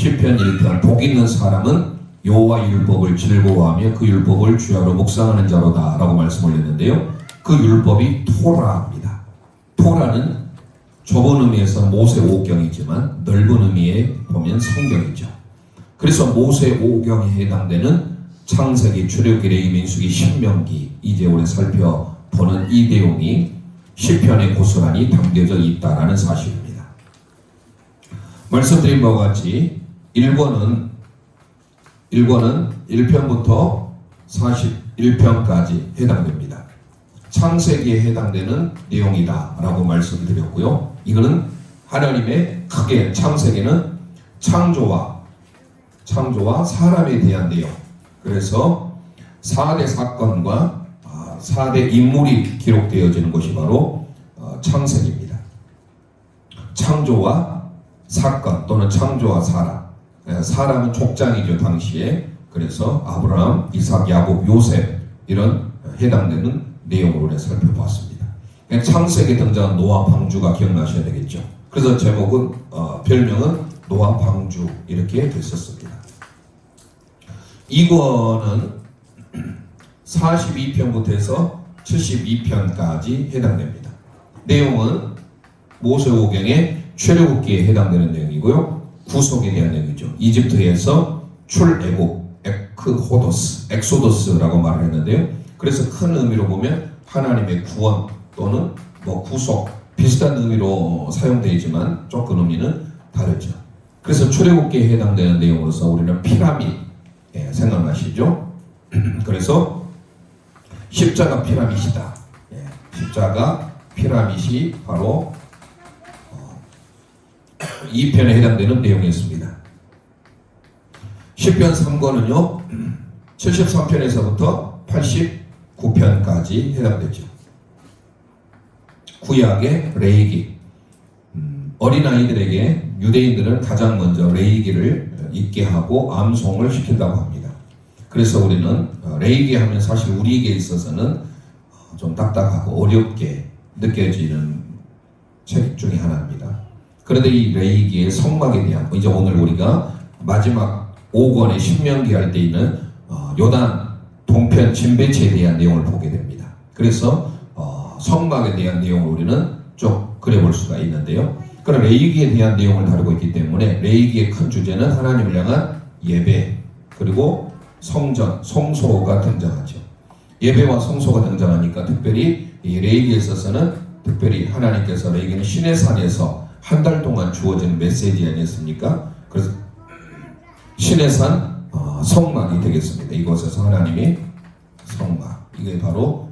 시편 1편 복 있는 사람은 여호와 율법을 즐거워하며 그 율법을 주야로 묵상하는 자로다 라고 말씀을 했는데요. 그 율법이 토라입니다. 토라는 좁은 의미에서 모세 오경이지만 넓은 의미에 보면 성경이죠. 그래서 모세 오경에 해당되는 창세기, 출애굽기, 레위기, 민수기, 신명기, 이제 우리 살펴보는 이 내용이 시편에 고스란히 담겨져 있다라는 사실입니다. 말씀드린 바와 같이 1권은 1편부터 41편까지 해당됩니다. 창세기에 해당되는 내용이다 라고 말씀을 드렸고요. 이거는 하나님의 크게 창세기는 창조와 사람에 대한 내용, 그래서 4대 사건과 4대 인물이 기록되어지는 것이 바로 창세기입니다. 창조와 사건 또는 창조와 사람, 사람은 족장이죠 당시에. 그래서 아브라함, 이삭, 야곱, 요셉 이런 해당되는 내용으로 우리가 살펴보았습니다. 창세기에 등장한 노아 방주가 기억나셔야 되겠죠. 그래서 제목은 별명은 노아 방주 이렇게 됐었습니다. 이권은 42편부터 해서 72편까지 해당됩니다. 내용은 모세오경의 출애굽기에 해당되는 내용이고요. 구속에 대한 내용이죠. 이집트에서 출애굽, 엑소더스라고 말을 했는데요. 그래서 큰 의미로 보면 하나님의 구원 또는 구속, 비슷한 의미로 사용되지만 조금 의미는 다르죠. 그래서 출애굽기에 해당되는 내용으로서 우리는 피라밋, 생각나시죠? 그래서 십자가 피라밋이다. 십자가 피라밋이 바로 2편에 해당되는 내용이었습니다. 시편 3권은요 73편에서부터 89편까지 해당되죠. 구약의 레위기, 어린아이들에게 유대인들은 가장 먼저 레위기를 읽게 하고 암송을 시킨다고 합니다. 그래서 우리는 레위기 하면 사실 우리에게 있어서는 좀 딱딱하고 어렵게 느껴지는 책 중에 하나입니다. 그런데 이 레위기의 성막에 대한, 이제 오늘 우리가 마지막 5권의 신명기 할 때 있는 요단 동편 진배체에 대한 내용을 보게 됩니다. 그래서 성막에 대한 내용을 우리는 쭉 그려볼 수가 있는데요. 그럼 레위기에 대한 내용을 다루고 있기 때문에 레위기의 큰 주제는 하나님을 향한 예배, 그리고 성전, 성소가 등장하죠. 예배와 성소가 등장하니까 특별히 이 레위기에 있어서는 특별히 하나님께서 레위기는 시내산에서 한 달 동안 주어지는 메시지 아니었습니까? 그래서 시내산 성막이 되겠습니다. 이곳에서 하나님이 성막, 이게 바로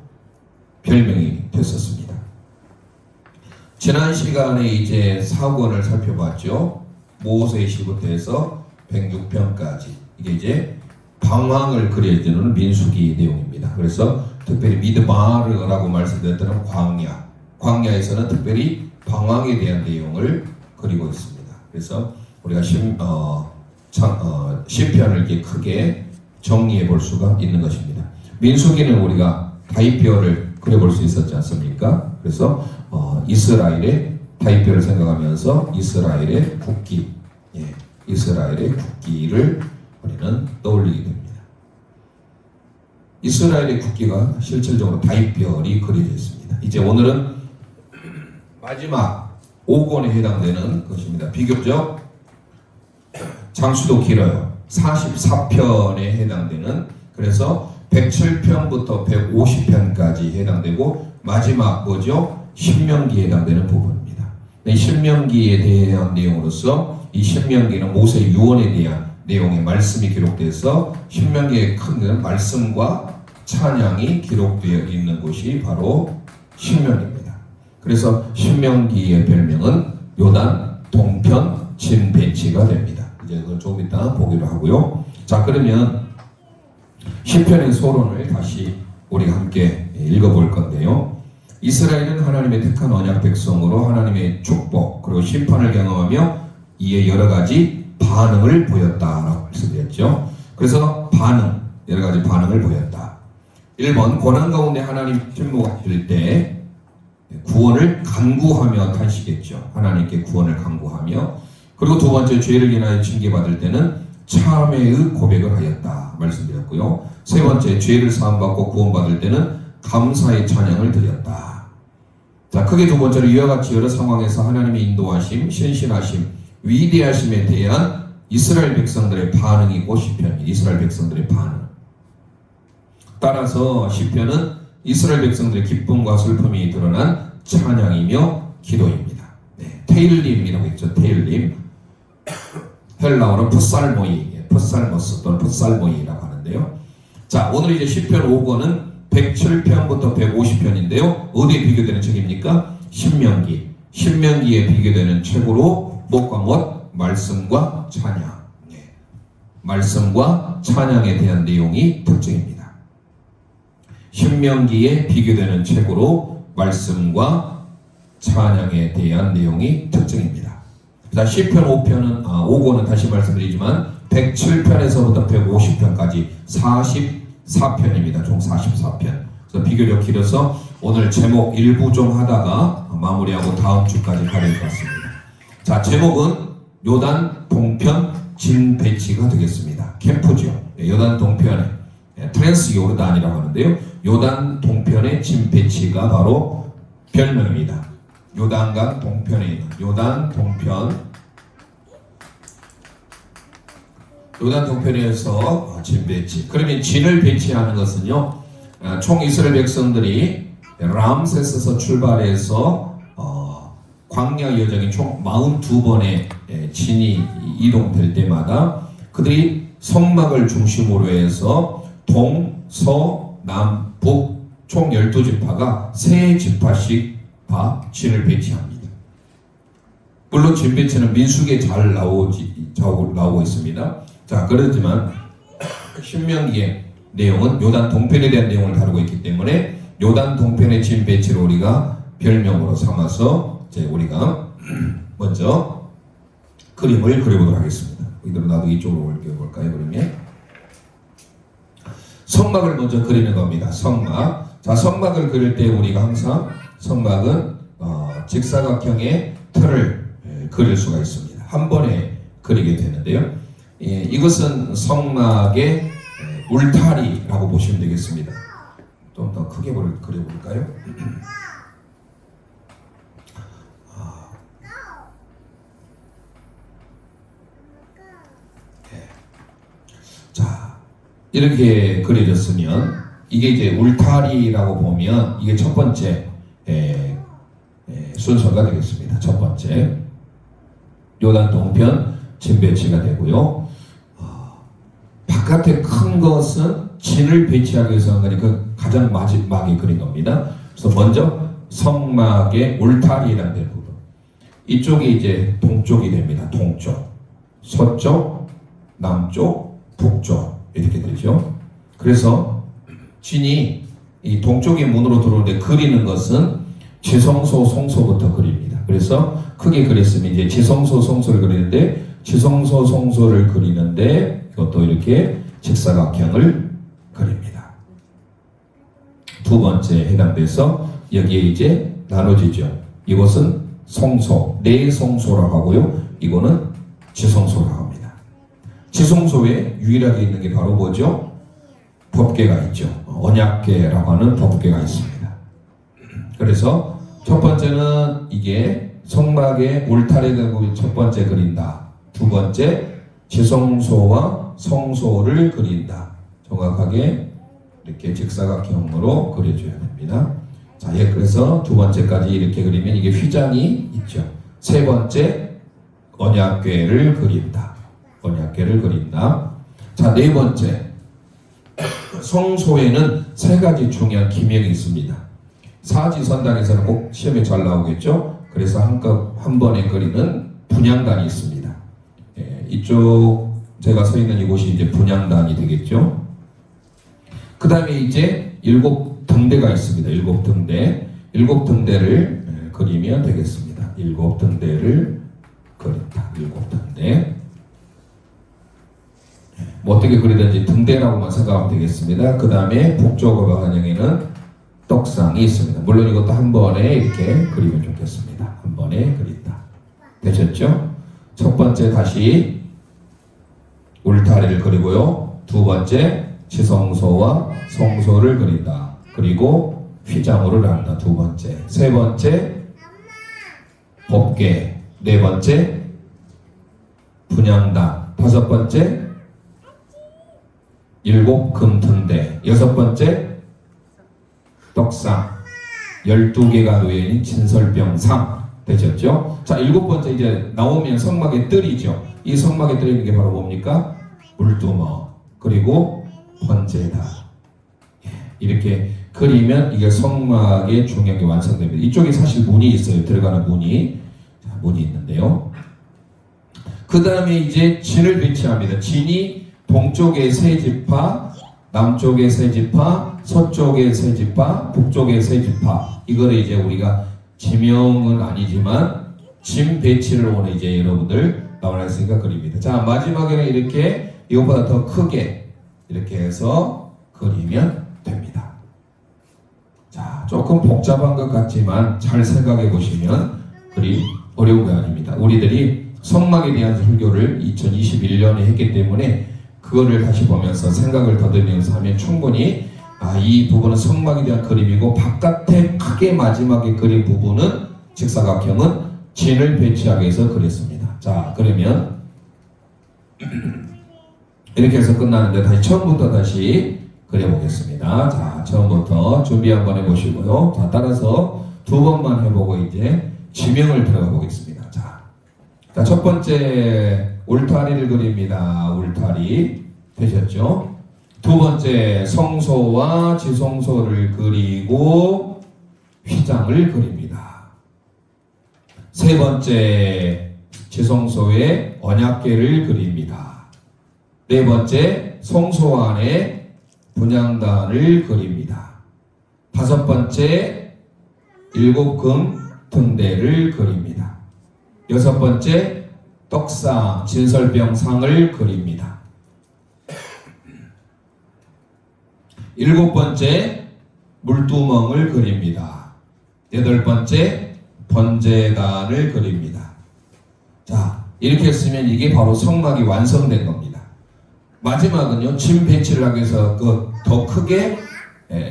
별명이 됐었습니다. 지난 시간에 이제 4권을 살펴봤죠. 모세시부터 해서 106편까지. 이게 이제 방황을 그려주는 민수기 내용입니다. 그래서 특별히 미드바르라고 말씀드렸던 광야에서는 특별히 방황에 대한 내용을 그리고 있습니다. 그래서 우리가 시편을 이렇게 크게 정리해 볼 수가 있는 것입니다. 민수기는 우리가 다윗별을 그려볼 수 있었지 않습니까? 그래서 이스라엘의 다윗별을 생각하면서 이스라엘의 국기를 우리는 떠올리게 됩니다. 이스라엘의 국기가 실질적으로 다윗별이 그려져 있습니다. 이제 오늘은 마지막 5권에 해당되는 것입니다. 비교적 장수도 길어요. 44편에 해당되는, 그래서 107편부터 150편까지 해당되고 마지막 신명기에 해당되는 부분입니다. 이 신명기에 대한 내용으로서 이 신명기는 모세 유언에 대한 내용의 말씀이 기록돼서 신명기의 큰 말씀과 찬양이 기록되어 있는 곳이 바로 신명기입니다. 그래서 신명기의 별명은 요단 동편 진배치가 됩니다. 이제 그걸 조금 이따 보기로 하고요. 자, 그러면 시편의 서론을 다시 우리가 함께 읽어볼 건데요. 이스라엘은 하나님의 택한 언약 백성으로 하나님의 축복 그리고 심판을 경험하며 이에 여러 가지 반응을 보였다라고 말씀드렸죠. 그래서 여러 가지 반응을 보였다. 1번, 고난 가운데 하나님 침묵하실 때 구원을 간구하며 탄식했죠. 하나님께 구원을 간구하며, 그리고 두 번째 죄를 인하여 징계받을 때는 참회의 고백을 하였다 말씀드렸고요. 세 번째 죄를 사함받고 구원받을 때는 감사의 찬양을 드렸다. 자, 크게 두 번째로 이와 같이 여러 상황에서 하나님의 인도하심, 신실하심, 위대하심에 대한 이스라엘 백성들의 반응이고 시편이 이스라엘 백성들의 반응. 따라서 시편은 이스라엘 백성들의 기쁨과 슬픔이 드러난 찬양이며 기도입니다. 네, 테일림이라고 했죠. 테일림. 헬라어는 풋살모이, 풋살모스 또는 풋살모이라고 하는데요. 자, 오늘 이제 시편 5권은 107편부터 150편인데요. 어디에 비교되는 책입니까? 신명기. 신명기에 비교되는 책으로 무엇과 무엇? 말씀과 찬양. 네. 말씀과 찬양에 대한 내용이 특징입니다. 신명기에 비교되는 책으로 말씀과 찬양에 대한 내용이 특징입니다. 자, 시편 5권은 다시 말씀드리지만 107편에서부터 150편까지 44편입니다. 총 44편. 그래서 비교적 길어서 오늘 제목 일부 좀 하다가 마무리하고 다음 주까지 가야 될 것 같습니다. 자, 제목은 요단 동편 진배치가 되겠습니다. 캠프죠. 요단 동편에 트랜스 요르단이라고 하는데요. 요단 동편의 진배치가 바로 별명입니다. 요단강 동편에 있는 요단 동편에서 진 배치. 그러면 진을 배치하는 것은요, 총 이스라엘 백성들이 람세스에서 출발해서 광야 여정이 총 42번의 진이 이동될 때마다 그들이 성막을 중심으로 해서 동, 서, 남, 북 총 12지파가 3지파씩 진을 배치합니다. 물론 진 배치는 민수기에 잘 나오고 있습니다. 자, 그렇지만 신명기의 내용은 요단 동편에 대한 내용을 다루고 있기 때문에 요단 동편의 진 배치를 우리가 별명으로 삼아서 이제 우리가 먼저 그림을 그려보도록 하겠습니다. 이대로 나도 이쪽으로 옮겨볼까요? 그러면 성막을 먼저 그리는 겁니다. 성막. 자, 성막을 그릴 때 우리가 항상 성막은 직사각형의 틀을 그릴 수가 있습니다. 한 번에 그리게 되는데요. 이것은 성막의 울타리라고 보시면 되겠습니다. 좀 더 크게 그려볼까요? 자, 이렇게 그려졌으면 이게 이제 울타리라고 보면 이게 첫 번째 순서가 되겠습니다. 첫 번째 요단 동편 진 배치가 되고요. 바깥에 큰 것은 진을 배치하기 위해서 한 거니까 가장 마지막에 그린 겁니다. 그래서 먼저 성막의 울타리라는 부분. 이쪽이 이제 동쪽이 됩니다. 동쪽, 서쪽, 남쪽, 북쪽 이렇게 되죠. 그래서 진이 이 동쪽의 문으로 들어오는데 그리는 것은 지성소, 성소부터 그립니다. 그래서 크게 그렸으면 이제 지성소, 성소를 그리는데 지성소, 성소를 그리는데 이것도 이렇게 직사각형을 그립니다. 두 번째 해당돼서 여기에 이제 나눠지죠. 이것은 성소, 내성소라고 하고요. 이거는 지성소라고 합니다. 지성소에 유일하게 있는 게 바로 뭐죠? 법궤가 있죠. 언약궤라고 하는 법궤가 있습니다. 그래서 첫 번째는 이게 성막의 울타리를 첫 번째 그린다. 두 번째 지성소와 성소를 그린다. 정확하게 이렇게 직사각형으로 그려줘야 됩니다. 자, 그래서 두 번째까지 이렇게 그리면 이게 휘장이 있죠. 세 번째 언약궤를 그린다. 언약궤를 그린다. 자, 네 번째 성소에는 세 가지 중요한 기명이 있습니다. 사지선단에서는 꼭 시험에 잘 나오겠죠. 그래서 한 번에 그리는 분향단이 있습니다. 이쪽 제가 서 있는 이곳이 이제 분향단이 되겠죠. 그 다음에 이제 7등대가 있습니다. 7등대. 7등대를 그리면 되겠습니다. 7등대를 그린다. 7등대. 뭐 어떻게 그리든지 등대라고만 생각하면 되겠습니다. 그 다음에 북쪽으로 방향에는 떡상이 있습니다. 물론 이것도 한 번에 이렇게 그리면 좋겠습니다. 한 번에 그린다. 되셨죠? 첫 번째 다시 울타리를 그리고요. 두 번째 지성소와 성소를 그린다. 그리고 휘장으로 한다. 두 번째. 세 번째 법궤. 네 번째 분향단. 다섯 번째 일곱 금등대. 여섯 번째 떡상. 12개가 놓여있는 진설병상 되셨죠? 자, 일곱 번째 이제 나오면 성막의 뜰이죠. 이 성막에 뜰 게 바로 뭡니까? 물두멍. 그리고 번제단. 이렇게 그리면 이게 성막의 중형이 완성됩니다. 이쪽에 사실 문이 있어요. 들어가는 문이. 자, 문이 있는데요. 그 다음에 이제 진을 배치합니다. 진이 동쪽에 세 지파, 남쪽에 세 지파, 서쪽에 세 지파, 북쪽에 세 지파. 이거를 이제 우리가 지명은 아니지만 진 배치를 오늘 이제 여러분들 나와놨으니까 그립니다. 자, 마지막에는 이렇게 이것보다 더 크게 이렇게 해서 그리면 됩니다. 자, 조금 복잡한 것 같지만 잘 생각해 보시면 그리 어려운 게 아닙니다. 우리들이 성막에 대한 설교를 2021년에 했기 때문에 그거를 다시 보면서 생각을 더듬으면서 하면 충분히 이 부분은 성막에 대한 그림이고 바깥에 크게 마지막에 그린 부분은 직사각형은 진을 배치하기 위해서 그렸습니다. 자, 그러면 이렇게 해서 끝나는데 다시 처음부터 다시 그려보겠습니다. 자, 처음부터 준비 한번 해보시고요. 자, 따라서 두 번만 해보고 이제 지명을 들어가 보겠습니다. 자, 첫 번째 울타리를 그립니다. 울타리 되셨죠? 두 번째 성소와 지성소를 그리고 휘장을 그립니다. 세 번째 지성소에 언약궤를 그립니다. 네 번째 성소 안에 분향단을 그립니다. 다섯 번째 일곱 금 등대를 그립니다. 여섯 번째 떡상 진설병상을 그립니다. 일곱 번째 물두멍을 그립니다. 여덟 번째 번제단을 그립니다. 자, 이렇게 했으면 이게 바로 성막이 완성된 겁니다. 마지막은요, 진 배치를 하기 위해서 더 크게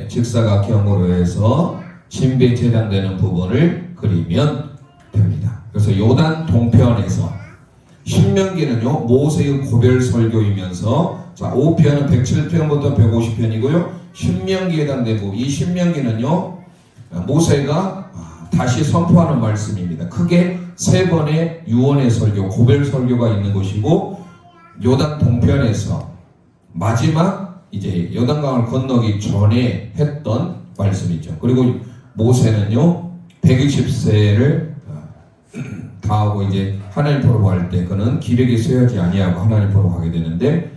직사각형으로 해서 진 배치 해당되는 부분을 그리면 됩니다. 그래서 요단 동편에서 신명기는요, 모세의 고별 설교이면서 자, 5편은 107편부터 150편이고요. 신명기에 해당된 부분, 이 신명기는요, 모세가 다시 선포하는 말씀입니다. 크게 세 번의 유언의 설교, 고별 설교가 있는 것이고, 요단 동편에서 마지막 이제 요단강을 건너기 전에 했던 말씀이죠. 그리고 모세는요, 120세를 다 하고 이제 하나님 보러 갈 때 그는 기력이 쇠하지 아니하고 하나님 보러 가게 되는데,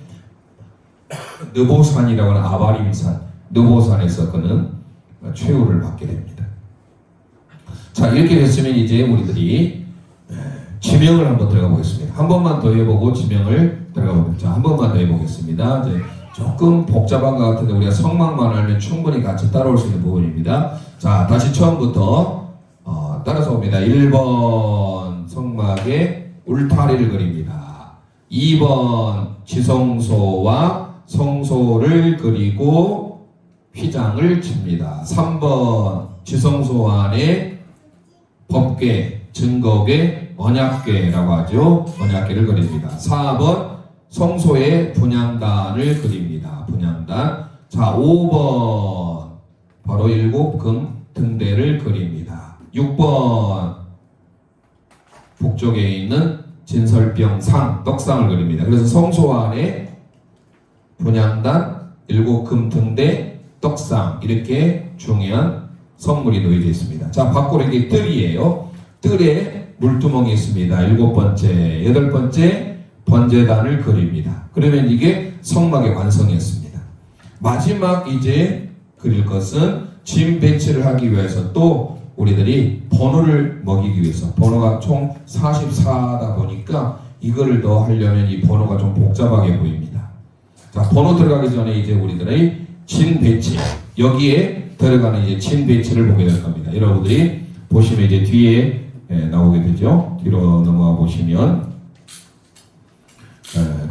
느보산이라고 하는 아바림산, 느보산에서 그는 최후를 받게 됩니다. 자, 이렇게 됐으면 이제 우리들이 지명을 한번 들어가 보겠습니다. 한 번만 더 해보고 지명을 들어가 보겠습니다. 자, 한 번만 더 해보겠습니다. 이제 조금 복잡한 것 같은데 우리가 성막만 알면 충분히 같이 따라올 수 있는 부분입니다. 자, 다시 처음부터 따라서 봅니다. 1번 성막에 울타리를 그립니다. 2번 지성소와 성소를 그리고 휘장을 칩니다. 3번 지성소 안에 법궤, 증거궤, 언약궤라고 하죠. 언약궤를 그립니다. 4번 성소에 분향단을 그립니다. 분향단. 자, 5번 바로 일곱 금 등대를 그립니다. 6번 북쪽에 있는 진설병상, 떡상을 그립니다. 그래서 성소 안에 분향단, 일곱 금 등대, 떡상 이렇게 중요한 성물이 놓여져 있습니다. 자, 밖으로 이게 뜰이에요. 뜰에 물두멍이 있습니다. 일곱 번째, 여덟 번째 번제단을 그립니다. 그러면 이게 성막의 완성이었습니다. 마지막 이제 그릴 것은 진 배치를 하기 위해서 또 우리들이 번호를 먹이기 위해서, 번호가 총 44다 보니까 이거를 더 하려면 이 번호가 좀 복잡하게 보입니다. 자, 번호 들어가기 전에 이제 우리들의 진 배치, 여기에 들어가는 이제 진 배치를 보게 될 겁니다. 여러분들이 보시면 이제 뒤에 나오게 되죠. 뒤로 넘어가 보시면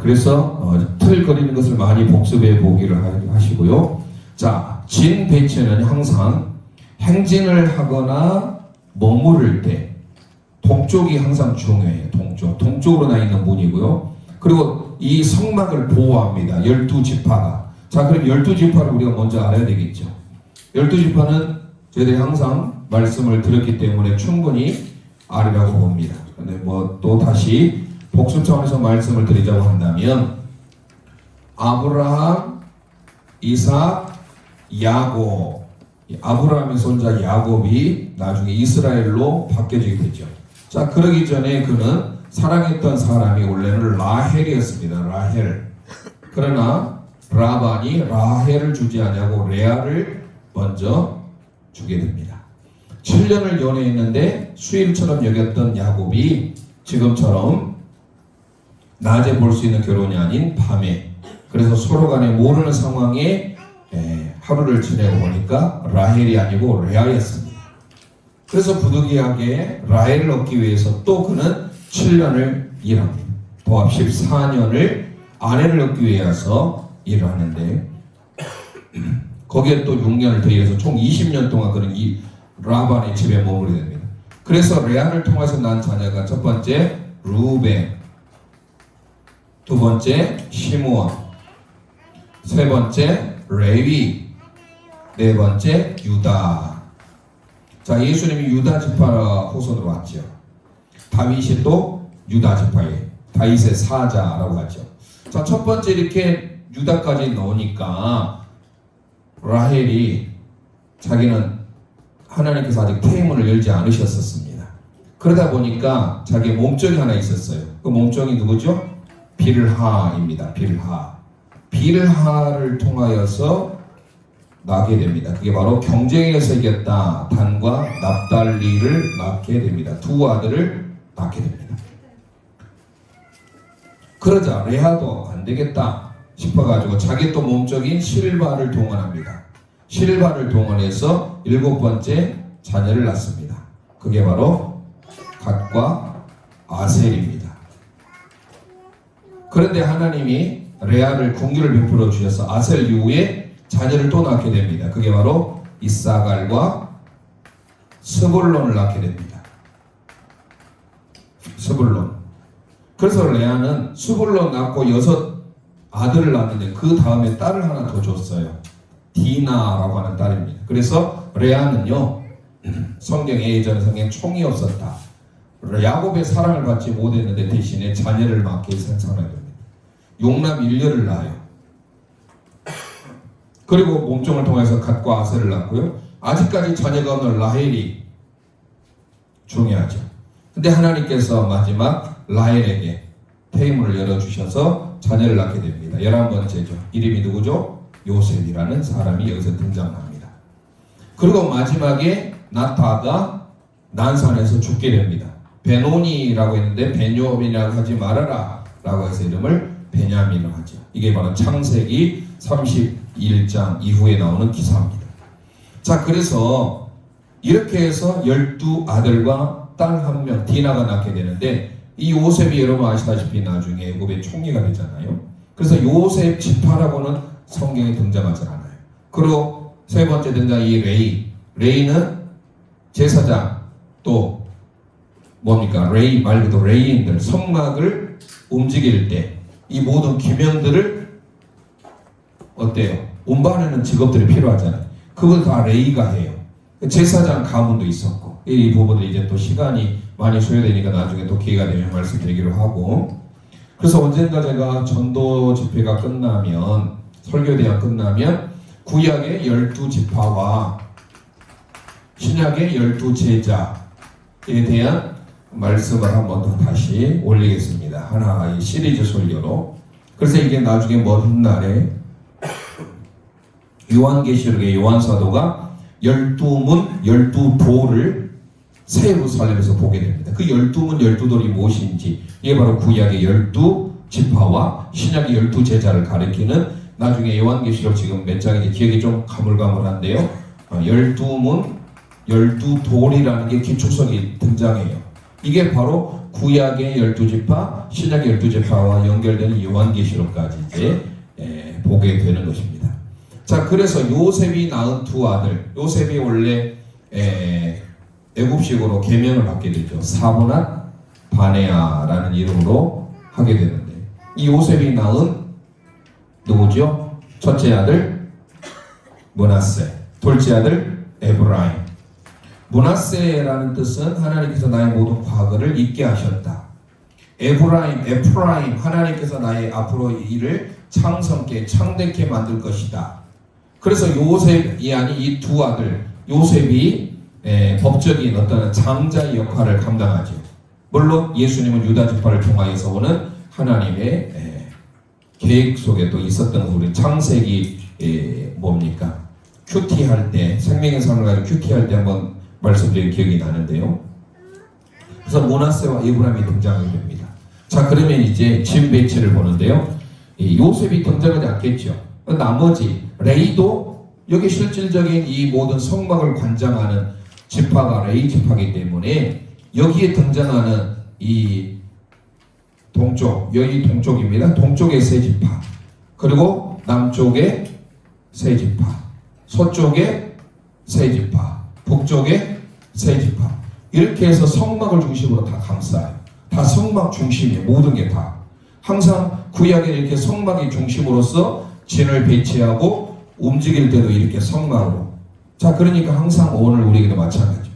그래서 틀 그리는 것을 많이 복습해 보기를 하시고요. 자, 진 배치는 항상 행진을 하거나 머무를 때 동쪽이 항상 중요해요. 동쪽으로 나 있는 문이고요. 그리고 이 성막을 보호합니다. 12지파가. 자, 그럼 12지파를 우리가 먼저 알아야 되겠죠. 12지파는 저희들이 항상 말씀을 드렸기 때문에 충분히 알으라고 봅니다. 근데 뭐 또 다시 복습 차원에서 말씀을 드리자고 한다면 아브라함, 이삭, 야곱. 아브라함의 손자 야곱이 나중에 이스라엘로 바뀌어지게 되죠. 자, 그러기 전에 그는 사랑했던 사람이 원래는 라헬이었습니다. 라헬. 그러나 라반이 라헬을 주지 않냐고 레아를 먼저 주게 됩니다. 7년을 연애했는데 수일처럼 여겼던 야곱이 지금처럼 낮에 볼 수 있는 결혼이 아닌 밤에, 그래서 서로 간에 모르는 상황에 하루를 지내고 보니까 라헬이 아니고 레아였습니다. 그래서 부득이하게 라헬을 얻기 위해서 또 그는 7년을 일합니다. 도합 14년을 아내를 얻기 위해서 일을 하는데 거기에 또 6년을 더해서 총 20년 동안 그는 이 라반의 집에 머무르게 됩니다. 그래서 레아를 통해서 난 자녀가 첫 번째 루벤, 두 번째 시므온, 세 번째 레위, 네 번째 유다. 자, 예수님이 유다 지파 후손으로 왔죠. 다윗이 또 유다 지파에 다윗의 사자라고 하죠. 자, 첫 번째 이렇게 유다까지 넣으니까 라헬이 자기는 하나님께서 아직 태문을 열지 않으셨었습니다. 그러다 보니까 자기의 몸종이 하나 있었어요. 그 몸종이 누구죠? 빌하입니다. 빌하를 통하여서 낳게 됩니다. 그게 바로 경쟁에서 이겼다 단과 납달리를 낳게 됩니다. 두 아들을 낳게 됩니다. 그러자 레아도 안 되겠다 싶어가지고 자기 또 몸적인 실바를 동원합니다. 실바를 동원해서 7번째 자녀를 낳습니다. 그게 바로 갓과 아셀입니다. 그런데 하나님이 레아를 궁유를 베풀어 주셔서 아셀 이후에 자녀를 또 낳게 됩니다. 그게 바로 이사갈과 스불론을 낳게 됩니다. 스불론. 그래서 레아는 스불론 낳고 6 아들을 낳았는데 그 다음에 딸을 하나 더 줬어요. 디나라고 하는 딸입니다. 그래서 레아는요, 성경에 예전 성경에 총이 없었다. 야곱의 사랑을 받지 못했는데 대신에 자녀를 낳게 생산하게 됩니다. 용남 1녀를 낳아요. 그리고 몸종을 통해서 갓과 아셀을 낳고요. 아직까지 자녀가 없는 라헬이 중요하죠. 근데 하나님께서 마지막 라헬에게 태문을 열어주셔서 자녀를 낳게 됩니다. 11번째죠. 이름이 누구죠? 요셉이라는 사람이 여기서 등장합니다. 그리고 마지막에 나타가 난산에서 죽게 됩니다. 베노니라고 했는데 베뇨민이라고 하지 말아라 라고 해서 이름을 베냐민을 하죠. 이게 바로 창세기 31장 이후에 나오는 기사입니다. 자, 그래서 이렇게 해서 12아들과 딸 1명 디나가 낳게 되는데 이 요셉이 여러분 아시다시피 나중에 애굽의 총리가 되잖아요. 그래서 요셉 지파라고는 성경에 등장하지 않아요. 그리고 세 번째 등장 이 레이는 제사장 또 뭡니까? 레이 말 그대로 레이인들 성막을 움직일 때 이 모든 기명들을 어때요? 운반하는 직업들이 필요하잖아요. 그걸 다 레이가 해요. 제사장 가문도 있었고 이 부분들이 이제 또 시간이 많이 소요되니까 나중에 또 기회가 되면 말씀드리기로 하고, 그래서 언젠가 제가 전도 집회가 끝나면 설교대회가 끝나면 구약의 12지파와 신약의 12제자에 대한 말씀을 한번 더 다시 올리겠습니다. 하나의 시리즈 설교로. 그래서 이게 나중에 먼 훗날에 요한계시록의 요한사도가 12문 12도를 새 예루살렘에서 보게 됩니다. 그 12문 12돌이 무엇인지, 이게 바로 구약의 12지파와 신약의 12제자를 가리키는, 나중에 요한계시록 지금 몇 장인지 기억이 좀 가물가물한데요. 12문 12돌이라는 게 기초석이 등장해요. 이게 바로 구약의 12지파, 신약의 12지파와 연결되는 요한계시록까지 이제 보게 되는 것입니다. 자, 그래서 요셉이 낳은 두 아들, 요셉이 원래 애굽식으로 계명을 받게 되죠. 사므나 바네아라는 이름으로 하게 되는데, 이 요셉이 낳은 누구죠? 첫째 아들 므낫세, 둘째 아들 에브라임. 므낫세라는 뜻은 하나님께서 나의 모든 과거를 잊게 하셨다. 에프라임, 하나님께서 나의 앞으로 일을 창성케 창대케 만들 것이다. 그래서 요셉이 아닌 이 두 아들, 요셉이 법적인 어떤 장자의 역할을 감당하죠. 물론 예수님은 유다 지파를 통하여서 오는 하나님의 계획 속에 또 있었던 우리 창세기 뭡니까? 큐티할 때, 생명의 삶을 가지고 큐티할 때 한번 말씀드린 기억이 나는데요. 그래서 므낫세와 에브라임이 등장하게 됩니다. 자, 그러면 이제 진 배치를 보는데요. 요셉이 등장하지 않겠죠. 나머지 레이도 여기 실질적인 이 모든 성막을 관장하는 지파가 레이 지파이기 때문에 여기에 등장하는 이 동쪽, 여기 동쪽입니다. 동쪽의 세 지파, 그리고 남쪽의 세 지파, 서쪽의 세 지파, 북쪽의 세 지파, 이렇게 해서 성막을 중심으로 다 감싸요. 다 성막 중심이에요. 모든 게 다. 항상 구약에 이렇게 성막이 중심으로서 진을 배치하고 움직일 때도 이렇게 성막으로. 자, 그러니까 항상 오늘 우리에게도 마찬가지죠.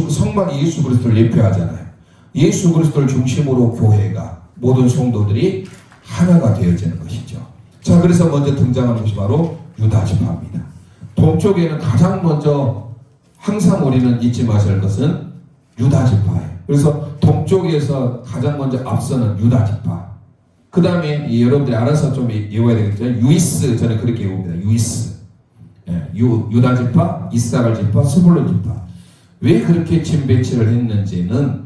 성막이 예수 그리스도를 예표하잖아요. 예수 그리스도를 중심으로 교회가, 모든 성도들이 하나가 되어지는 것이죠. 자, 그래서 먼저 등장하는 것이 바로 유다 지파입니다. 동쪽에는 가장 먼저 항상 우리는 잊지 마셔야 할 것은 유다 지파예요. 그래서 동쪽에서 가장 먼저 앞서는 유다 지파. 그 다음에 여러분들이 알아서 좀 외워야 되겠죠. 유이스, 저는 그렇게 외웁니다. 유이스. 유다 지파, 이사갈 지파, 스불론 지파. 왜 그렇게 진 배치를 했는지는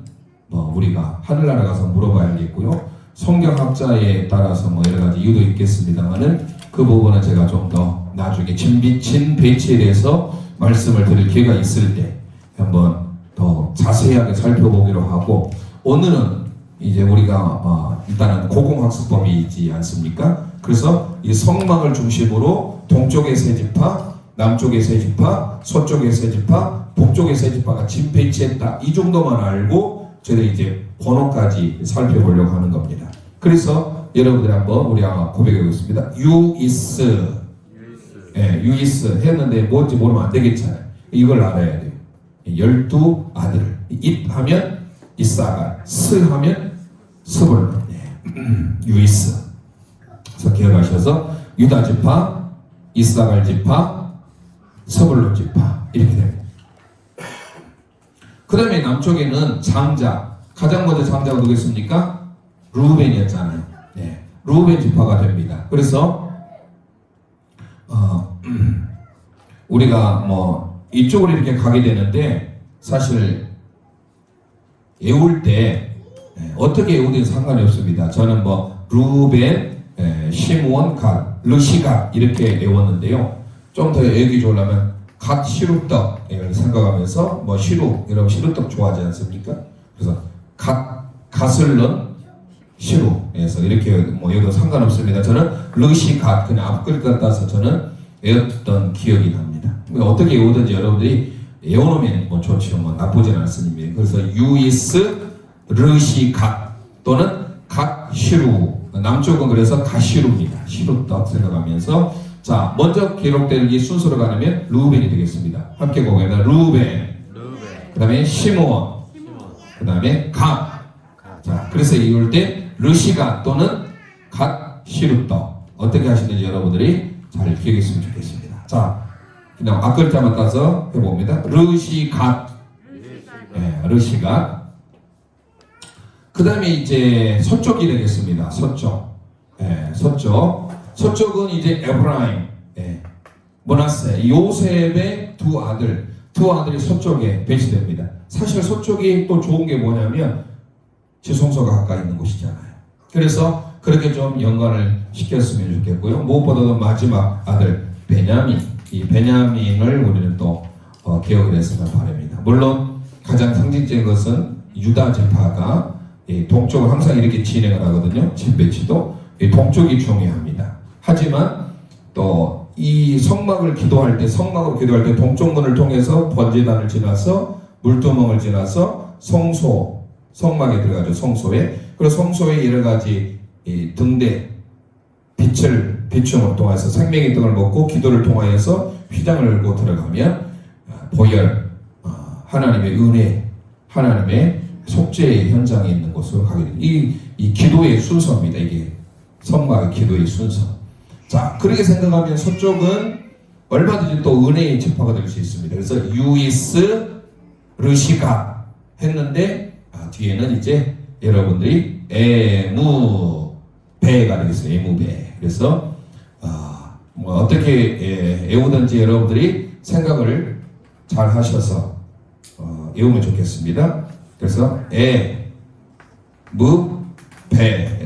우리가 하늘나라 가서 물어봐야 겠고요. 성경학자에 따라서 여러 가지 이유도 있겠습니다만은 그 부분은 제가 좀 더 나중에 진 배치에 대해서 말씀을 드릴 기회가 있을 때 한번 더 자세하게 살펴보기로 하고, 오늘은 이제 우리가 일단은 고공학습법이지 않습니까? 그래서 이 성막을 중심으로 동쪽의 세 지파, 남쪽의 세 지파, 서쪽의 세 지파, 북쪽의 세 지파가 진 배치했다. 이 정도만 알고 저희들이 이제 번호까지 살펴보려고 하는 겁니다. 그래서 여러분들이 한번 우리 아마 고백해 보겠습니다. 유이스 했는데 뭔지 모르면 안 되겠잖아요. 이걸 알아야 돼요. 12아들. 잇 하면 이사갈, 스 하면 스불론. 유이스. 그래서 기억하셔서 유다 지파, 이사갈 지파, 스불론 지파 이렇게 됩니다. 그 다음에 남쪽에는 장자. 가장 먼저 장자가 누구겠습니까? 루벤이었잖아요. 루벤 지파가 됩니다. 그래서 우리가 이쪽으로 이렇게 가게 되는데, 사실 외울 때 어떻게 외우든 상관이 없습니다. 저는 루벤, 시므온, 갓, 르시가 이렇게 외웠는데요. 좀 더 외우기 좋으려면 갓 시루떡 생각하면서 시루, 여러분 시루떡 좋아하지 않습니까? 그래서 갓을 넣은 시루에서 이렇게 외워도 상관없습니다. 저는 르시갓 그냥 앞글 갖다서 저는 외웠던 기억이 납니다. 어떻게 외우든지 여러분들이 외워놓으면 좋죠. 나쁘진 않습니다. 그래서 유이스 르시갓 또는 갓시루, 남쪽은 그래서 갓시루입니다. 시루떡 생각하면서, 자, 먼저 기록될 이 순서로 가면 루벤이 되겠습니다. 함께 보겠습니다. 루벤. 그 다음에 시므온. 그 다음에 갓. 자, 그래서 이럴 때 르시갓 또는 갓시루떡 어떻게 하시는지 여러분들이 잘 기억했으면 좋겠습니다. 자, 그냥 앞글자만 따서 해봅니다. 르시갓. 르시갓. 그 다음에 이제 서쪽이 되겠습니다. 서쪽. 서쪽. 서쪽은 이제 에브라임, 므낫세, 요셉의 두 아들이 서쪽에 배치됩니다. 사실 서쪽이 또 좋은 게 뭐냐면 지성소가 가까이 있는 곳이잖아요. 그래서 그렇게 좀 연관을 시켰으면 좋겠고요. 무엇보다도 마지막 아들 베냐민, 이 베냐민을 우리는 또 기억을 했으면 바랍니다. 물론 가장 상징적인 것은 유다 지파가 동쪽을 항상 이렇게 진행을 하거든요. 진 배치도 동쪽이 중요합니다. 하지만 또 이 성막으로 기도할 때 동쪽 문을 통해서 번제단을 지나서 물두멍을 지나서 성막에 들어가죠. 성소에. 그리고 성소에 여러 가지 등대 비춤을 통해서 생명의 등을 먹고 기도를 통하여서 휘장을 열고 들어가면 보혈, 하나님의 은혜, 하나님의 속죄의 현장에 있는 곳으로 가게 됩니다. 이 기도의 순서입니다. 이게 성막의 기도의 순서. 자, 그렇게 생각하면 서쪽은 얼마든지 또 은혜의 지파가 될 수 있습니다. 그래서 유이스 르시가 했는데 뒤에는 이제 여러분들이 에무베가 되겠어요. 에무베. 그래서 뭐 어떻게 외우든지 여러분들이 생각을 잘 하셔서 외우면 좋겠습니다. 그래서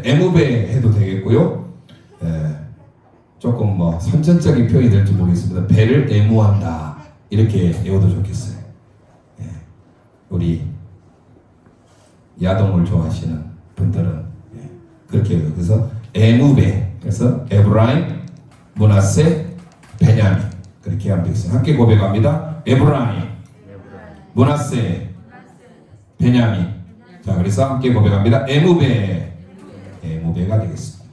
에무베 해도 되겠고요. 조금 뭐 선천적인 표현이 될지 모르겠습니다. 배를 애무한다 이렇게 외워도 좋겠어요. 우리 야동을 좋아하시는 분들은 그렇게 해요. 그래서 에무베, 그래서 에브라임, 므낫세, 베냐민 그렇게 하면 되겠어요. 함께 고백합니다. 에브라임, 므낫세, 베냐민. 자, 그래서 함께 고백합니다. 에무베가 되겠습니다.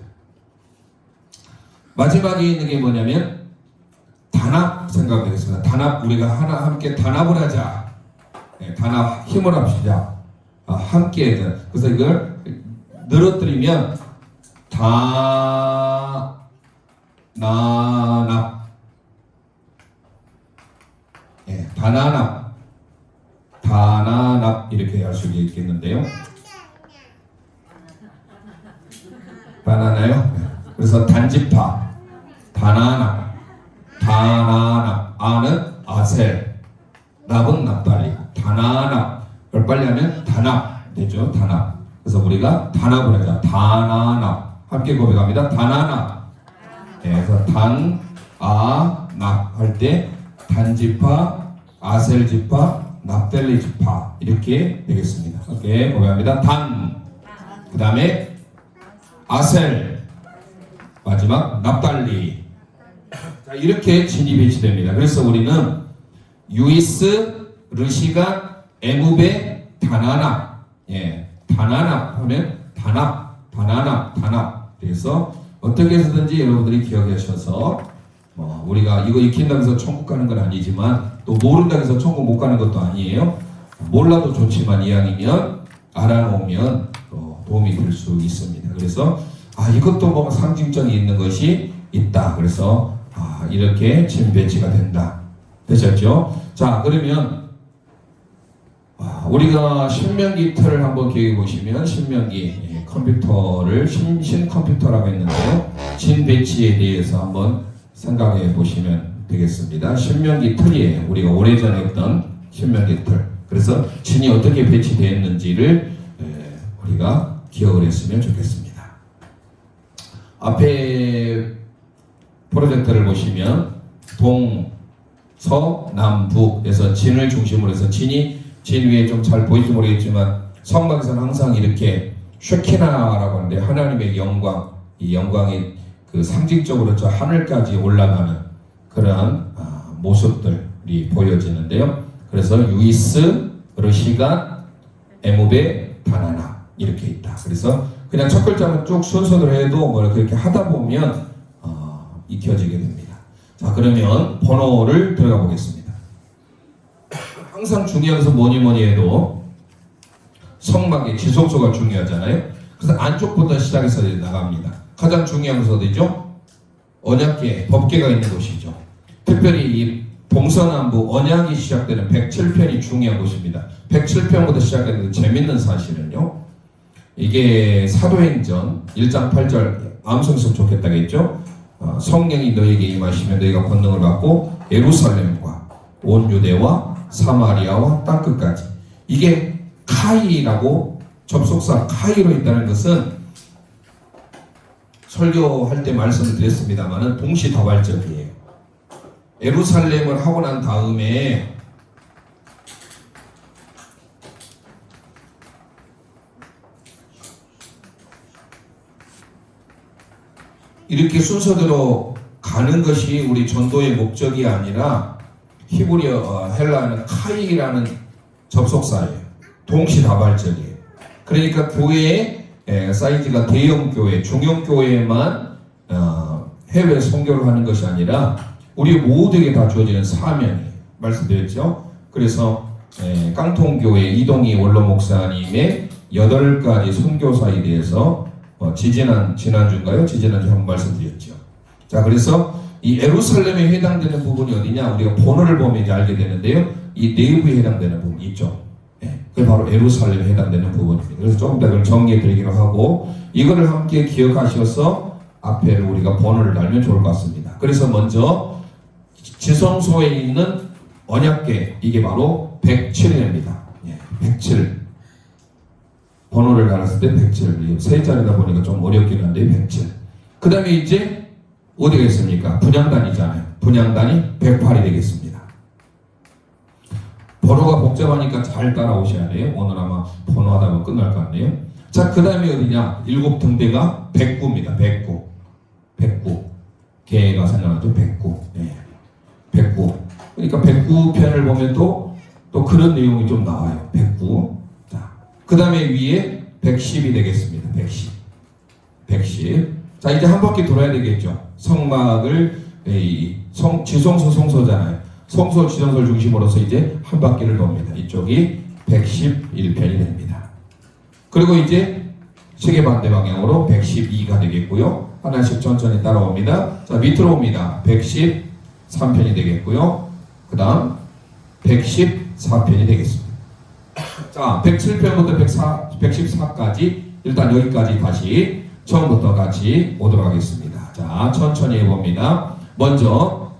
마지막에 있는 게 뭐냐면 단합 생각되겠습니다. 단합, 우리가 하나 함께 단합을 하자. 단합 힘을 합시다. 함께. 그래서 이걸 늘어뜨리면 다나납, 다나납 이렇게 할 수 있겠는데요. 바나나요? 그래서 단지파, 다나납, 아는 아셀, 납은 납달리, 다나납. 그걸 빨리 하면 단합 되죠. 단합. 그래서 우리가 단합을 하자. 다나납. 함께 고백합니다. 다나납. 그래서 단아납 할 때 단지파, 아셀지파, 납달리지파 이렇게 되겠습니다. 함께 고백합니다. 그 다음에 아셀, 마지막 납달리. 자, 이렇게 진이 배치됩니다. 그래서 우리는 유이스, 르시간, 에무베, 다나납. 다나납 하면 단합. 그래서 어떻게 해서든지 여러분들이 기억하셔서 우리가 이거 익힌다고 해서 천국 가는 건 아니지만 또 모른다고 해서 천국 못 가는 것도 아니에요. 몰라도 좋지만 이왕이면 알아놓으면 또 도움이 될 수 있습니다. 그래서 이것도 뭔가 상징성이 있는 것이 있다. 그래서 이렇게 진 배치가 된다. 되셨죠? 자, 그러면 우리가 신명기 틀을 한번 기억해 보시면 신명기 컴퓨터를 신컴퓨터라고 했는데요. 진 배치에 대해서 한번 생각해 보시면 되겠습니다. 신명기 틀이에요. 우리가 오래전에 했던 신명기 틀. 그래서 진이 어떻게 배치되었는지를 우리가 기억을 했으면 좋겠습니다. 앞에 프로젝터를 보시면 동서남북에서 진을 중심으로 해서 진 위에 좀 잘 보일지 모르겠지만 성막에서는 항상 이렇게 쉐키나라고 하는데 하나님의 영광, 이 영광이 그 상징적으로 저 하늘까지 올라가는 그러한 모습들이 보여지는데요. 그래서 유이스, 르시간, 에무베, 다나나 이렇게 있다. 그래서 그냥 첫 글자만 쭉 순서대로 해도 뭐 그렇게 하다 보면 익혀지게 됩니다. 자, 그러면 번호를 들어가 보겠습니다. 항상 중요한 것은 뭐니 해도 성막의 지성소가 중요하잖아요. 그래서 안쪽부터 시작해서 나갑니다. 가장 중요한 것은 어디죠? 언약궤, 법궤가 있는 곳이죠. 특별히 이 동서남북 언약이 시작되는 107편이 중요한 곳입니다. 107편부터 시작했는데 재밌는 사실은요. 이게 사도행전 1장 8절 암송했으면 좋겠다겠죠. 성령이 너에게 임하시면 너희가 권능을 받고 예루살렘과 온 유대와 사마리아와 땅끝까지. 이게 카이라고 접속사 카이로 있다는 것은 설교할 때 말씀을 드렸습니다만은 동시다발적이에요. 예루살렘을 하고 난 다음에 이렇게 순서대로 가는 것이 우리 전도의 목적이 아니라 히브리어 헬라어는 카이라는 접속사예요. 동시다발적이에요. 그러니까 교회의 사이즈가 대형 교회, 중형 교회에만 해외 선교를 하는 것이 아니라 우리 모두에게 다 주어지는 사명이에요. 말씀드렸죠? 그래서 깡통교회 이동희 원로 목사님의 8가지 선교사에 대해서 지난주인가요? 지지난주 한번 말씀드렸죠. 자, 그래서 이 예루살렘에 해당되는 부분이 어디냐? 우리가 번호를 보면 이제 알게 되는데요. 이 내부에 해당되는 부분이 있죠. 그게 바로 예루살렘에 해당되는 부분입니다. 그래서 조금 더 그걸 정리해 드리기로 하고, 이거를 함께 기억하셔서 앞에를 우리가 번호를 달면 좋을 것 같습니다. 그래서 먼저 지성소에 있는 언약궤, 이게 바로 107입니다. 107. 번호를 달았을 때 107. 세 자리다 보니까 좀 어렵긴 한데 107. 그 다음에 이제 어디가 있습니까? 분향단이잖아요. 분향단이 108이 되겠습니다. 번호가 복잡하니까 잘 따라오셔야 돼요. 오늘 아마 번호하다 보면 끝날 것 같네요. 자, 그 다음에 어디냐? 7등대가 109입니다. 109. 109. 개가 생각나죠? 109. 109. 그러니까 109편을 보면 또 그런 내용이 좀 나와요. 109. 자, 그 다음에 위에 110이 되겠습니다. 110. 110. 자, 이제 한 바퀴 돌아야 되겠죠. 성막을, 지성소 성소잖아요. 성소 지성소를 중심으로서 이제 한 바퀴를 돕니다. 이쪽이 111편이 됩니다. 그리고 이제 시계 반대 방향으로 112가 되겠고요. 하나씩 천천히 따라옵니다. 자, 밑으로 옵니다. 113편이 되겠고요. 그 다음 114편이 되겠습니다. 자, 107편부터 114까지 일단 여기까지 다시 처음부터 같이 오도록 하겠습니다. 자, 천천히 해봅니다. 먼저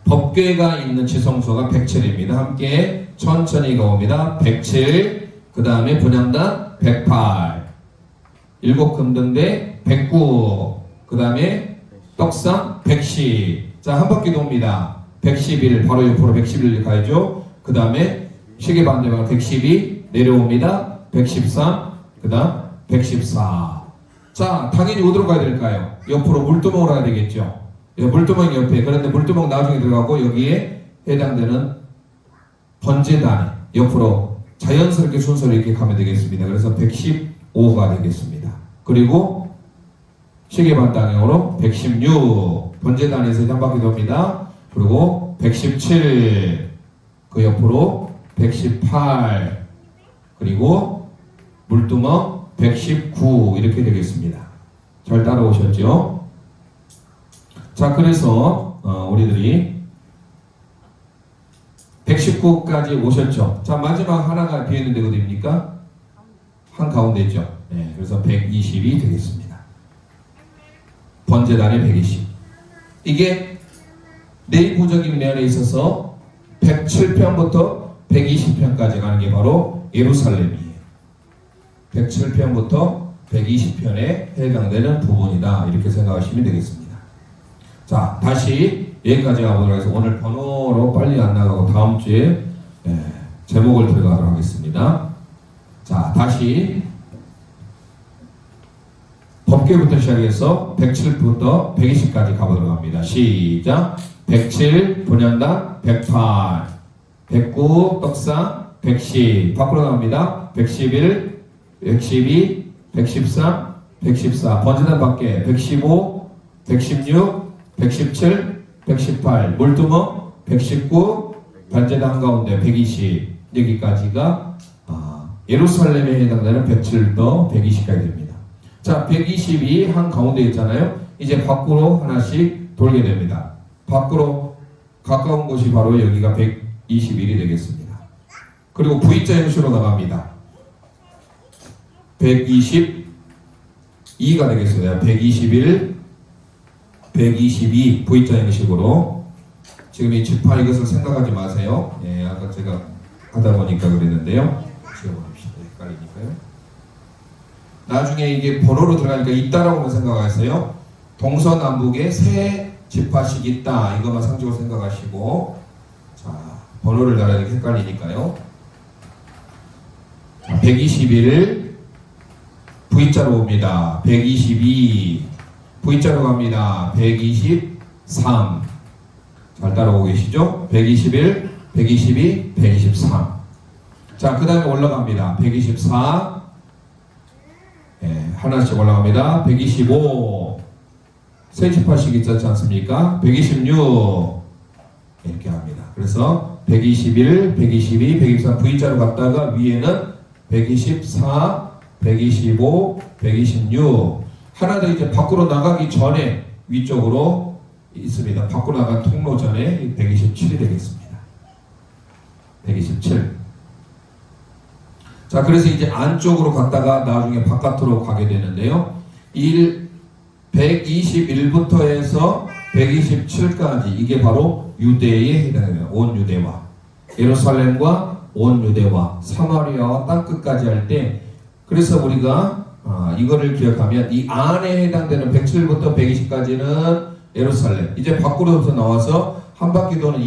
법궤가 있는 지성소가 107입니다. 함께 천천히 가봅니다. 107, 그 다음에 분향단 108, 7금등대 109, 그 다음에 떡상 110. 자, 한 바퀴 돕니다. 111, 바로 옆으로 111 가야죠. 그 다음에 시계 반대방 112 내려옵니다. 113, 그 다음 114. 자, 당연히 어디로 가야 될까요? 옆으로 물두멍으로 가야 되겠죠. 물두멍 옆에. 그런데 물두멍 나중에 들어가고 여기에 해당되는 번제단 옆으로 자연스럽게 순서를 이렇게 가면 되겠습니다. 그래서 115가 되겠습니다. 그리고 시계 반방향으로 116 번제단에서 한 바퀴 돕니다. 그리고 117 그 옆으로 118 그리고 물두멍 119 이렇게 되겠습니다. 잘 따라오셨죠? 자, 그래서 우리들이 119까지 오셨죠? 자, 마지막 하나가 비었는데 어디입니까? 한가운데 있죠? 네, 그래서 120이 되겠습니다. 번제단이 120. 이게 내부적인 면에 있어서 107편부터 120편까지 가는 게 바로 예루살렘이에요. 107편부터 120편에 해당되는 부분이다. 이렇게 생각하시면 되겠습니다. 자, 다시 여기까지 가보도록 해서 오늘 번호로 빨리 안 나가고 다음 주에 제목을 들어가도록 하겠습니다. 자, 다시 법궤부터 시작해서 107부터 120까지 가보도록 합니다. 시작! 107 분향단 108 109 떡상 110 밖으로 나옵니다. 111 112 113 114 번제단 밖에 115 116 117 118 물두멍 119 번제단 한가운데 120 여기까지가 예루살렘에 해당되는 107부터 120까지 됩니다. 자, 120이 한가운데 있잖아요. 이제 밖으로 하나씩 돌게 됩니다. 밖으로 가까운 곳이 바로 여기가 121이 되겠습니다. 그리고 V자 형식으로 나갑니다. 122가 되겠어요. 121, 122 V자 형식으로. 지금 이 지파 이것을 생각하지 마세요. 예, 아까 제가 하다 보니까 그랬는데요. 지워봅시다. 헷갈리니까요. 나중에 이게 번호로 들어가니까 있다라고만 생각하세요. 동서남북에 세 지파씩 있다. 이것만 상징으로 생각하시고, 자, 번호를 달아야 헷갈리니까요. 121 V자로 옵니다. 122 V자로 갑니다. 123. 잘 따라오고 계시죠? 121, 122, 123. 자, 그 다음에 올라갑니다. 124. 예, 하나씩 올라갑니다. 125. 세집합식 있었지 않습니까? 126. 이렇게 합니다. 그래서 121, 122, 123 V자로 갔다가 위에는 124, 125, 126. 하나 더 이제 밖으로 나가기 전에 위쪽으로 있습니다. 밖으로 나간 통로 전에 127이 되겠습니다. 127. 자, 그래서 이제 안쪽으로 갔다가 나중에 바깥으로 가게 되는데요. 121부터 해서 127까지 이게 바로 유대에 해당합니다. 온 유대와 예루살렘과 온 유대와 사마리아와 땅끝까지 할 때, 그래서 우리가 이거를 기억하면 이 안에 해당되는 107부터 120까지는 예루살렘, 이제 밖으로부터 나와서 한 바퀴 도는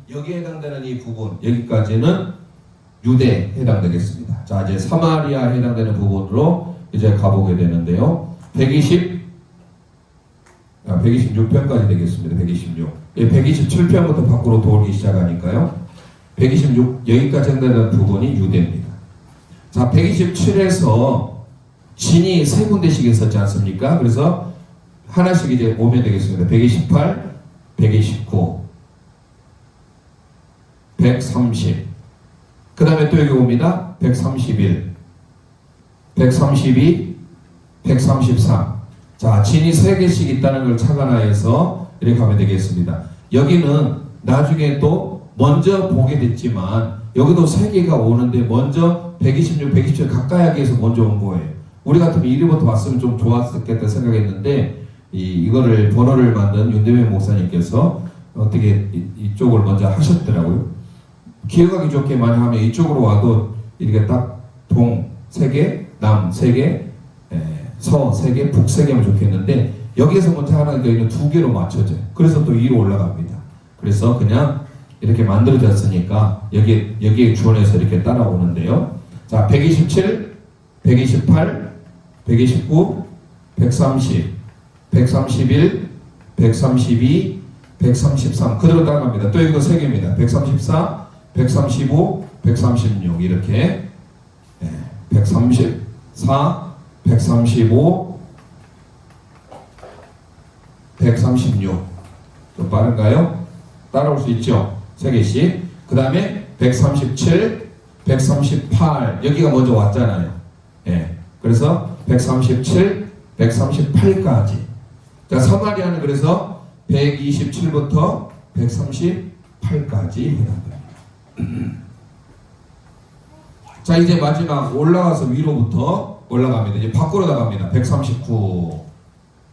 여기에 해당되는 이 부분, 여기까지는 유대에 해당되겠습니다. 자, 이제 사마리아에 해당되는 부분으로 이제 가보게 되는데요. 126편까지 되겠습니다. 126. 127편부터 밖으로 돌기 시작하니까요. 126, 여기까지 해당되는 부분이 유대입니다. 자, 127에서 진이 세 군데씩 있었지 않습니까? 그래서 하나씩 이제 오면 되겠습니다. 128, 129, 130. 그 다음에 또 여기 옵니다. 131, 132, 133. 자, 진이 세 개씩 있다는 걸 착안하여서 이렇게 하면 되겠습니다. 여기는 나중에 또 먼저 보게 됐지만 여기도 세 개가 오는데 먼저 126, 127 가까이 하기 위해서 먼저 온 거예요. 우리 같으면 이리부터 왔으면 좀 좋았겠다 생각했는데 이거를 번호를 만든 윤대명 목사님께서 어떻게 이쪽을 먼저 하셨더라고요. 기억하기 좋게 많이 하면 이쪽으로 와도 이렇게 딱 동 3개, 남 3개, 서 3개, 북 3개 하면 좋겠는데 여기에서 먼저 하나니까 여기는 2개로 맞춰져요. 그래서 또 위로 올라갑니다. 그래서 그냥 이렇게 만들어졌으니까 여기에 주원해서 이렇게 따라오는데요. 자, 127, 128, 129, 130, 131, 132, 133 그대로 따라갑니다. 또 이거 3개입니다. 134, 135, 136 이렇게 134, 135, 136 좀 빠른가요? 따라올 수 있죠? 3개씩. 그 다음에 137, 138 여기가 먼저 왔잖아요. 그래서 137, 138까지. 자, 사마리아는 그래서 127부터 138까지 해당됩니다. 자, 이제 마지막 올라가서 위로부터 올라갑니다. 이제 밖으로 나갑니다. 139.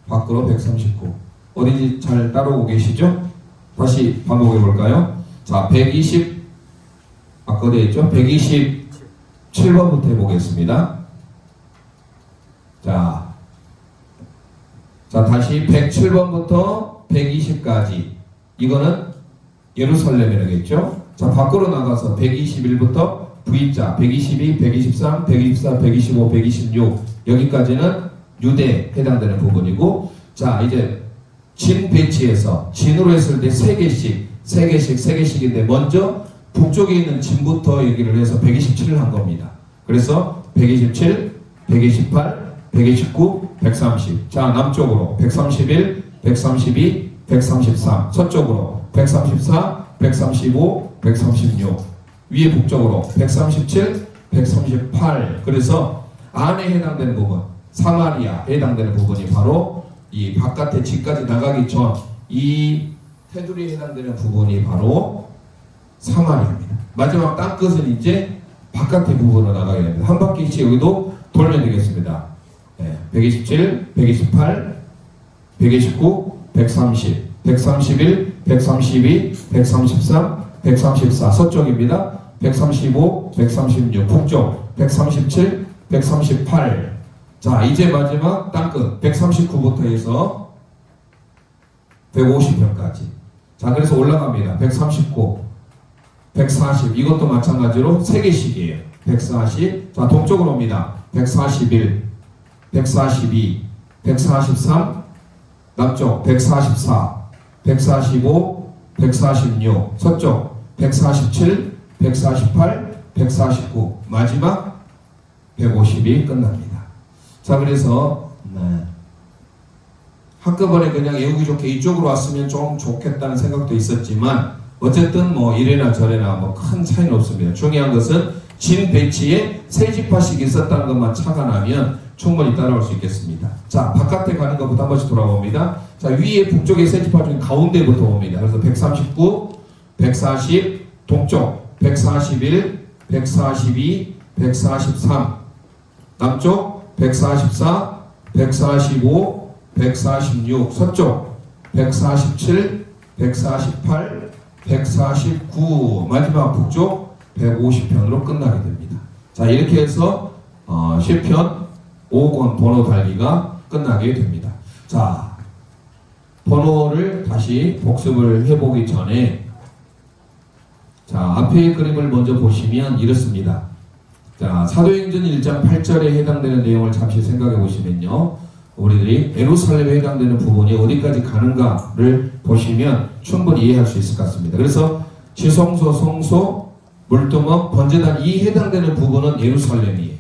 밖으로 139. 어린이 잘 따라오고 계시죠? 다시 반복해 볼까요? 자, 120 아까 어디에 있죠? 127번부터 해보겠습니다. 자, 다시 107번부터 120까지 이거는 예루살렘이라겠죠? 자, 밖으로 나가서 121부터 V자 122, 123, 124, 125, 126 여기까지는 유대에 해당되는 부분이고, 자, 이제 진 배치해서 진으로 했을 때 3개씩인데 먼저 북쪽에 있는 진부터 얘기를 해서 127을 한 겁니다. 그래서 127, 128, 129, 130. 자, 남쪽으로 131, 132, 133. 서쪽으로 134, 135, 136. 위에 북쪽으로 137, 138. 그래서 안에 해당되는 부분, 사마리아 해당되는 부분이 바로 이 바깥에 집까지 나가기 전 이 테두리에 해당되는 부분이 바로 사마리아입니다. 마지막 땅끝은 이제 바깥의 부분으로 나가게 됩니다. 한 바퀴씩 여기도 돌면 되겠습니다. 127, 128, 129, 130, 131, 132, 133, 134 서쪽입니다. 135, 136 북쪽, 137, 138. 자, 이제 마지막 땅끝 139부터 해서 150편까지. 자, 그래서 올라갑니다. 139, 140 이것도 마찬가지로 3개씩이에요. 140. 자, 동쪽으로 옵니다. 141, 142, 143, 남쪽 144, 145, 146, 서쪽 147, 148, 149, 마지막 150이 끝납니다. 자, 그래서 한꺼번에 그냥 외우기 좋게 이쪽으로 왔으면 좀 좋겠다는 생각도 있었지만 어쨌든 뭐 이래나 저래나 뭐 큰 차이는 없습니다. 중요한 것은 진 배치에 세 지파씩 있었다는 것만 착안하면 충분히 따라올 수 있겠습니다. 자, 바깥에 가는 것부터 한 번씩 돌아봅니다. 자, 위에 북쪽의 세 지파 중에 가운데부터 옵니다. 그래서 139, 140, 동쪽 141, 142, 143, 남쪽 144, 145, 146, 서쪽 147, 148, 149, 마지막 북쪽 150편으로 끝나게 됩니다. 자, 이렇게 해서 10편 5권 번호 달기가 끝나게 됩니다. 자, 번호를 다시 복습을 해보기 전에 자, 앞에 그림을 먼저 보시면 이렇습니다. 자, 사도행전 1장 8절에 해당되는 내용을 잠시 생각해 보시면요, 우리들이 예루살렘에 해당되는 부분이 어디까지 가는가를 보시면 충분히 이해할 수 있을 것 같습니다. 그래서 지성소, 성소, 물두멍, 번제단 이 해당되는 부분은 예루살렘이에요.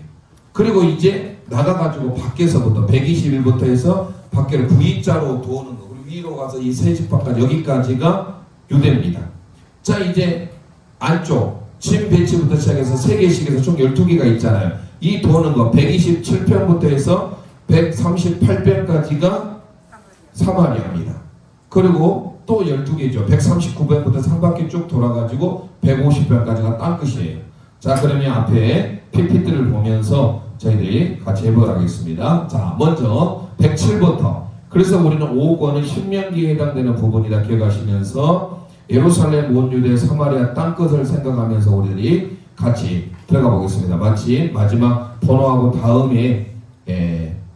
그리고 이제 나가가지고 밖에서부터 121부터 해서 밖으로 V자로 도는 거, 그리고 위로 가서 이 세 지파까지 여기까지가 유대입니다. 자, 이제 안쪽 진 배치부터 시작해서 3개씩에서 총 12개가 있잖아요. 이 도는 거 127편부터 해서 138편까지가 사마리아입니다. 그리고 또 12개죠. 139편부터 한 바퀴 쭉 돌아가지고 150편까지가 땅끝이에요. 자, 그러면 앞에 PPT를 보면서 저희들이 같이 해보도록 하겠습니다. 자, 먼저 107부터. 그래서 우리는 5권은 신명기에 해당되는 부분이다 기억하시면서 예루살렘, 온 유대, 사마리아 땅끝을 생각하면서 우리들이 같이 들어가 보겠습니다. 마치 마지막 번호하고 다음에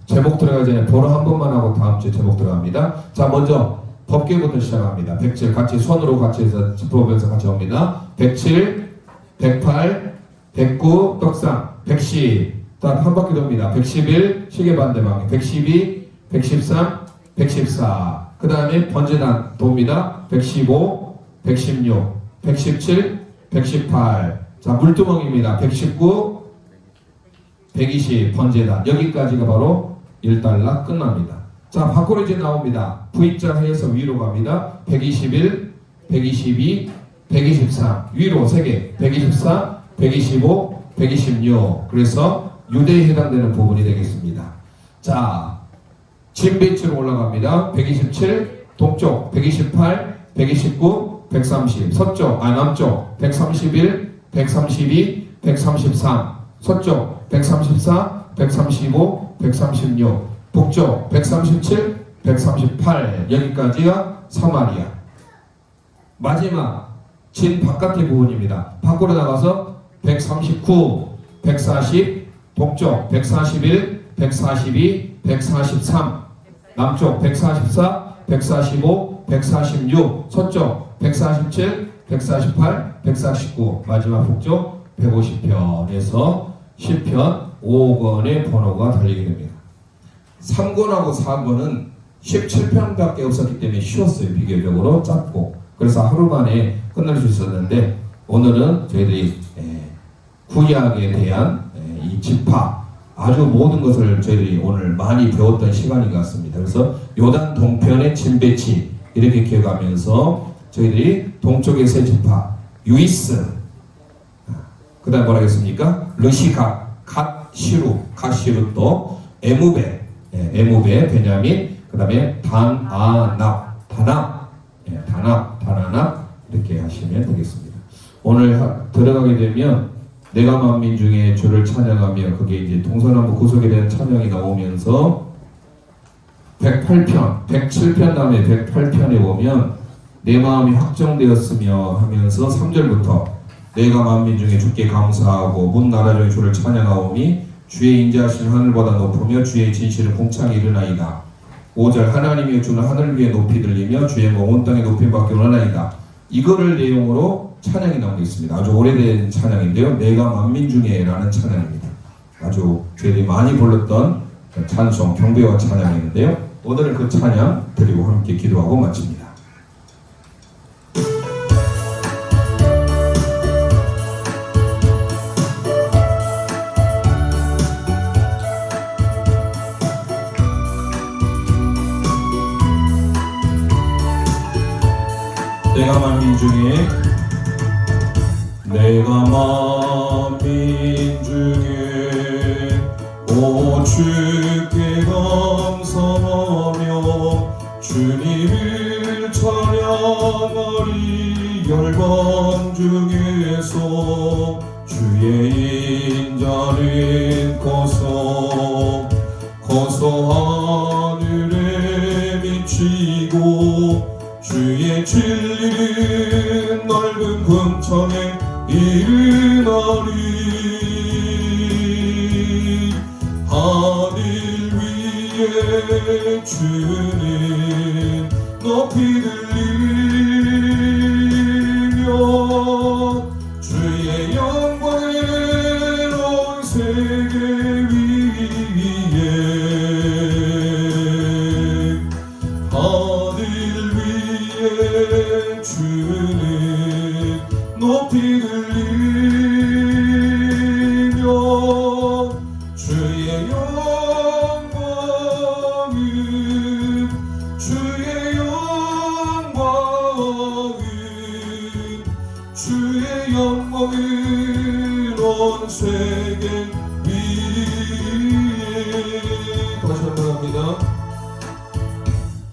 제목 들어가기 전에 번호 한 번만 하고 다음 주에 제목 들어갑니다. 자, 먼저 법계부터 시작합니다. 107 같이 손으로 같이 해서 짚어보면서 같이 옵니다. 107, 108, 109 떡상, 110 한 바퀴 돕니다. 111 시계 반대방향, 112, 113, 114 그 다음에 번제단 돕니다. 115, 116, 117, 118 자, 물두멍입니다. 119, 120 번제단 여기까지가 바로 1달러 끝납니다. 자, 밖으로 이제 나옵니다. V자 해서 위로 갑니다. 121, 122, 123 위로 3개 124, 125, 126 그래서 유대에 해당되는 부분이 되겠습니다. 자, 진배치로 올라갑니다. 127 동쪽 128, 129, 130 서쪽 남쪽 131, 132, 133 서쪽 134, 135, 136 북쪽 137, 138 여기까지가 사마리아. 마지막 진 바깥의 부분입니다. 밖으로 나가서 139, 140 동쪽 141, 142, 143 남쪽 144, 145, 146 서쪽 147, 148, 149 마지막 북쪽 150편에서 10편 5권의 번호가 달리게 됩니다. 3권하고 4권은 17편밖에 없었기 때문에 쉬웠어요. 비교적으로 짧고 그래서 하루 만에 끝날 수 있었는데 오늘은 저희들이 구약에 대한 이 지파 아주 모든 것을 저희들이 오늘 많이 배웠던 시간인 것 같습니다. 그래서 요단 동편의 진배치 이렇게 기억하면서 저희들이 동쪽의 세 지파 유이스 그 다음 뭐라 하겠습니까? 르시각, 갓시루 또 에무베 베냐민 그 다음에 다납 이렇게 하시면 되겠습니다. 오늘 들어가게 되면 내가 만민 중에 주를 찬양하며 그게 이제 동서남북 구속에 대한 찬양이 나오면서 108편 107편 다음에 108편에 보면 내 마음이 확정되었으며 하면서 3절부터 내가 만민 중에 주께 감사하고 문 나라 중에 주를 찬양하오니 주의 인자하신 하늘보다 높으며 주의 진실은 궁창에 이르나이다. 5절 하나님의 주는 하늘 위에 높이 들리며 주의 몸 온 땅에 높임 받기 원하나이다. 이거를 내용으로 찬양이 나오고 있습니다. 아주 오래된 찬양인데요. 내가 만민 중에 라는 찬양입니다. 아주 저희들이 많이 불렀던 찬송 경배와 찬양인데요. 오늘은 그 찬양 드리고 함께 기도하고 마칩니다. 내가 만민 중에 오 주께 감사하며 주님을 찬양하리. 열방 중에서 주의 인자는 커서 하늘에 미치고 주의 진리는 넓은 궁창에 이르나리. 하늘 위에 주는 높이 들리며 주의 영광을 온 세계 위에 하늘 위에 주는 높이 들리며 주의 영광을 온 세계 위에. 다시 한번 합니다.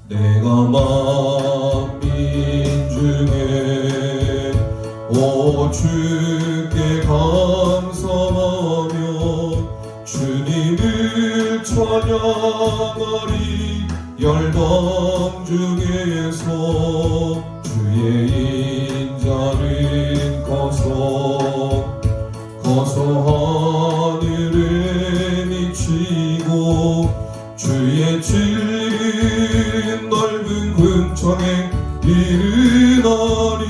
내가 만민 중에 오 주께 감사하며 주님을 찬양하리. 열방 중에서 주의 인자는 커서 하늘에 미치고 주의 진리는 넓은 궁창에 이르나리.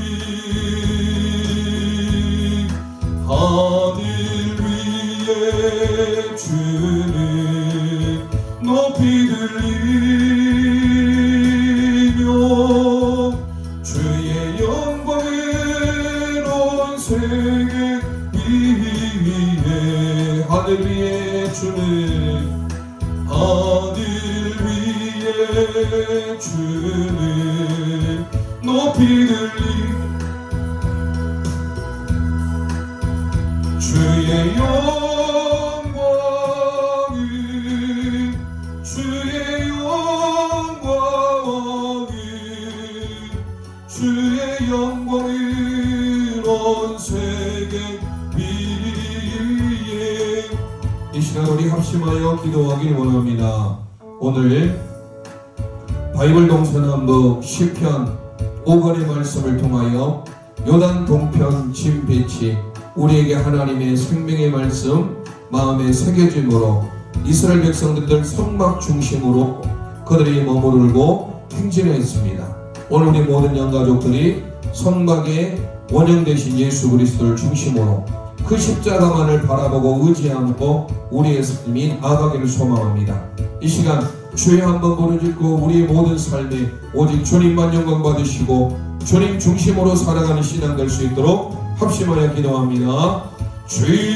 하늘 위에 주는 높이 들리며 주의 영광을 온 세계 위에. 하늘 위에 주는 높이 들리. 주의 영광을 온 세계 위에. 이 시간 우리 합심하여 기도하길 원합니다. 오늘 바이블 동서남북 시편 5권의 말씀을 통하여 요단 동편 진 배치 우리에게 하나님의 생명의 말씀 마음에 새겨짐으로 이스라엘 백성들 성막 중심으로 그들이 머무르고 행진했습니다. 오늘 우리 모든 영가족들이 성막의 원형 되신 예수 그리스도를 중심으로 그 십자가만을 바라보고 의지하고 우리의 삶이 나아가기를 소망합니다. 이 시간 주의 한번 부르짖고 우리의 모든 삶에 오직 주님만 영광 받으시고 주님 중심으로 살아가는 신앙 될 수 있도록 합심하여 기도합니다. 주여